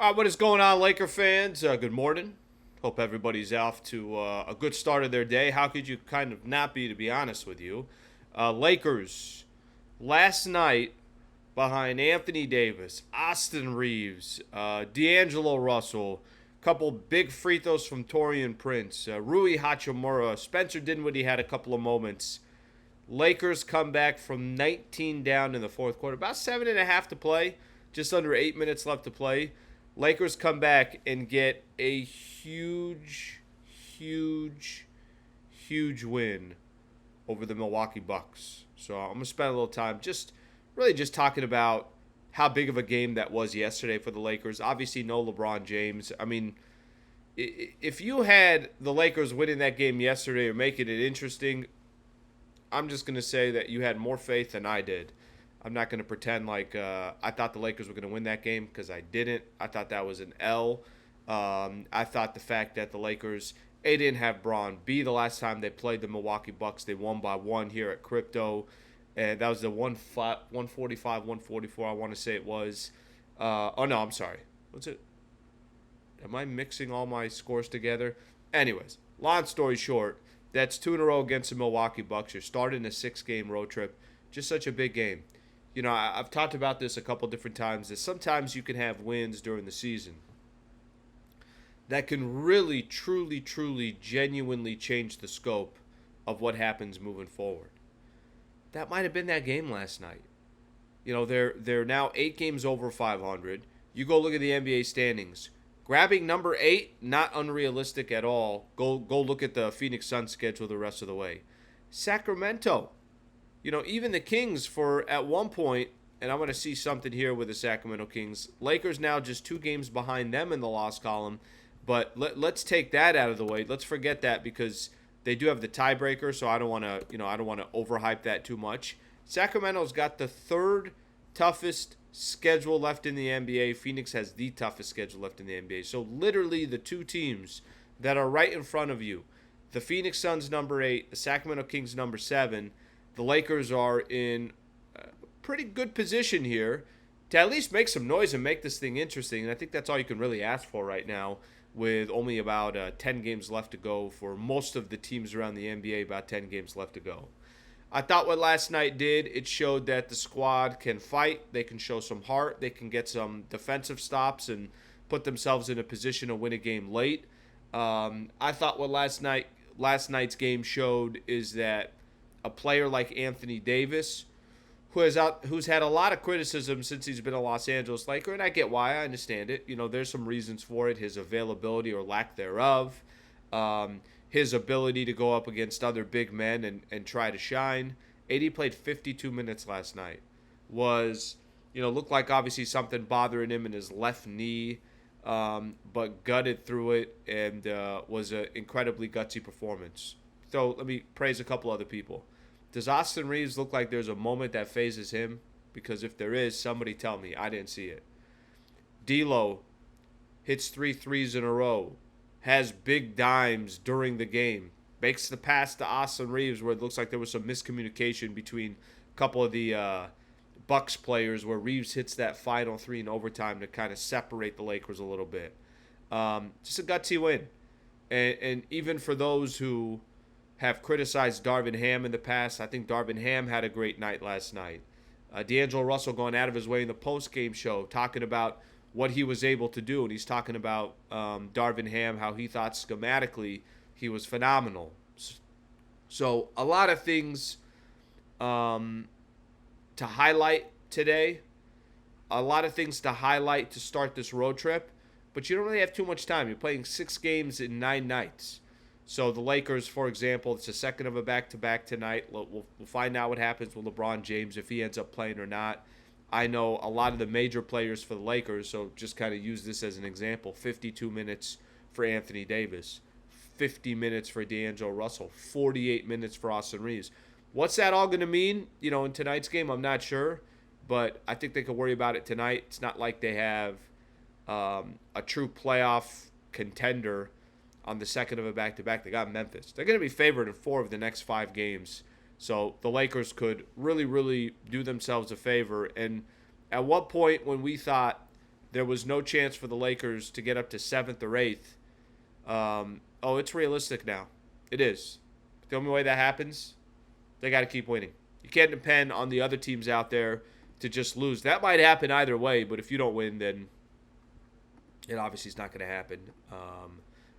What is going on, Laker fans? Good morning. Hope everybody's off to a good start of their day. How could you kind of not be, to be honest with you? Lakers, last night, behind Anthony Davis, Austin Reaves, D'Angelo Russell, couple big free throws from Torian Prince, Rui Hachimura, Spencer Dinwiddie had a couple of moments. Lakers come back from 19 down in the fourth quarter, about 7.5 to play, just under 8 minutes left to play. Lakers come back and get a huge, huge win over the Milwaukee Bucks. So I'm gonna spend a little time just talking about how big of a game that was yesterday for the Lakers. Obviously, no LeBron James. I mean, if you had the Lakers winning that game yesterday or making it interesting, I'm just gonna say that you had more faith than I did. I'm not going to pretend like I thought the Lakers were going to win that game because I didn't. I thought that was an L. I thought the fact that the Lakers, A, didn't have Braun, B, the last time they played the Milwaukee Bucks, they won by one here at Crypto, and that was the 145, 144, I want to say it was. Oh, no, I'm sorry. What's it? Am I mixing all my scores together? Anyways, long story short, that's two in a row against the Milwaukee Bucks. You're starting a 6-game road trip. Just such a big game. You know, I've talked about this a couple different times, that sometimes you can have wins during the season that can really, truly, genuinely change the scope of what happens moving forward. That might have been that game last night. You know, they're now 8 games over 500. You go look at the NBA standings. Grabbing number 8, not unrealistic at all. Go look at the Phoenix Suns schedule the rest of the way. Sacramento. You know, even the Kings at one point, and I'm going to see something here with the Sacramento Kings. Lakers now just 2 games behind them in the loss column, but let's take that out of the way. Let's forget that because they do have the tiebreaker, so I don't want to overhype that too much. Sacramento's got the 3rd toughest schedule left in the NBA. Phoenix has the toughest schedule left in the NBA. So literally the 2 teams that are right in front of you, the Phoenix Suns number 8, the Sacramento Kings number 7. The Lakers are in a pretty good position here to at least make some noise and make this thing interesting. And I think that's all you can really ask for right now with only about 10 games left to go for most of the teams around the NBA, about 10 games left to go. I thought what last night did, it showed that the squad can fight. They can show some heart. They can get some defensive stops and put themselves in a position to win a game late. I thought what last night's game showed is that a player like Anthony Davis, who's had a lot of criticism since he's been a Los Angeles Laker, and I get why, I understand it. You know, there's some reasons for it, his availability or lack thereof, his ability to go up against other big men and try to shine. AD played 52 minutes last night. Looked like obviously something bothering him in his left knee, but gutted through it and was an incredibly gutsy performance. So let me praise a couple other people. Does Austin Reaves look like there's a moment that phases him? Because if there is, somebody tell me. I didn't see it. DLO hits 3 threes in a row. Has big dimes during the game. Makes the pass to Austin Reaves where it looks like there was some miscommunication between a couple of the Bucks players where Reaves hits that final 3 in overtime to kind of separate the Lakers a little bit. Just a gutsy win. And even for those who have criticized Darvin Ham in the past, I think Darvin Ham had a great night last night. D'Angelo Russell going out of his way in the post-game show, talking about what he was able to do, and he's talking about Darvin Ham, how he thought schematically he was phenomenal. So a lot of things to highlight today, a lot of things to highlight to start this road trip, but you don't really have too much time. You're playing 6 games in 9 nights. So the Lakers, for example, it's the second of a back-to-back tonight. We'll find out what happens with LeBron James, if he ends up playing or not. I know a lot of the major players for the Lakers, so just kind of use this as an example. 52 minutes for Anthony Davis, 50 minutes for D'Angelo Russell, 48 minutes for Austin Reaves. What's that all going to mean, in tonight's game? I'm not sure, but I think they could worry about it tonight. It's not like they have a true playoff contender on the second of a back-to-back. They got Memphis. They're going to be favored in 4 of the next 5 games. So the Lakers could really do themselves a favor. And at what point when we thought there was no chance for the Lakers to get up to 7th or 8th. It's realistic now. It is. The only way that happens, they got to keep winning. You can't depend on the other teams out there to just lose. That might happen either way, but if you don't win, then it obviously is not going to happen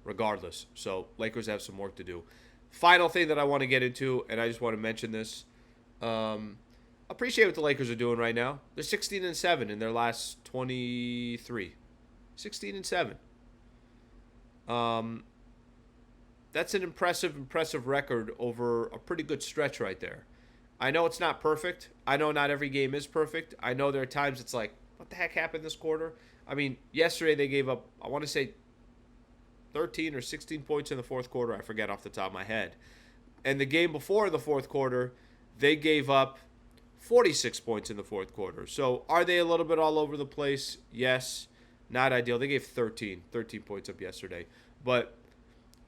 regardless. So Lakers have some work to do. Final thing that I want to get into, and I just want to mention this. Appreciate what the Lakers are doing right now. They're 16-7 in their last 23. 16-7. That's an impressive record over a pretty good stretch right there. I know it's not perfect. I know not every game is perfect. I know there are times it's like, what the heck happened this quarter? I mean, yesterday they gave up, I want to say 13 or 16 points in the fourth quarter. I forget off the top of my head. And the game before the fourth quarter, they gave up 46 points in the fourth quarter. So are they a little bit all over the place? Yes. Not ideal. They gave 13 points up yesterday. But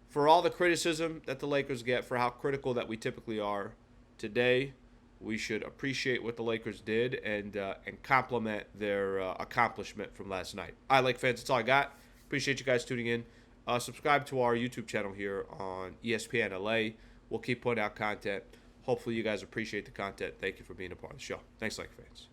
for all the criticism that the Lakers get for how critical that we typically are, today we should appreciate what the Lakers did and compliment their accomplishment from last night. All right, Lake fans, that's all I got. Appreciate you guys tuning in. Subscribe to our YouTube channel here on ESPN LA. We'll keep putting out content. Hopefully you guys appreciate the content. Thank you for being a part of the show. Thanks, Lake fans.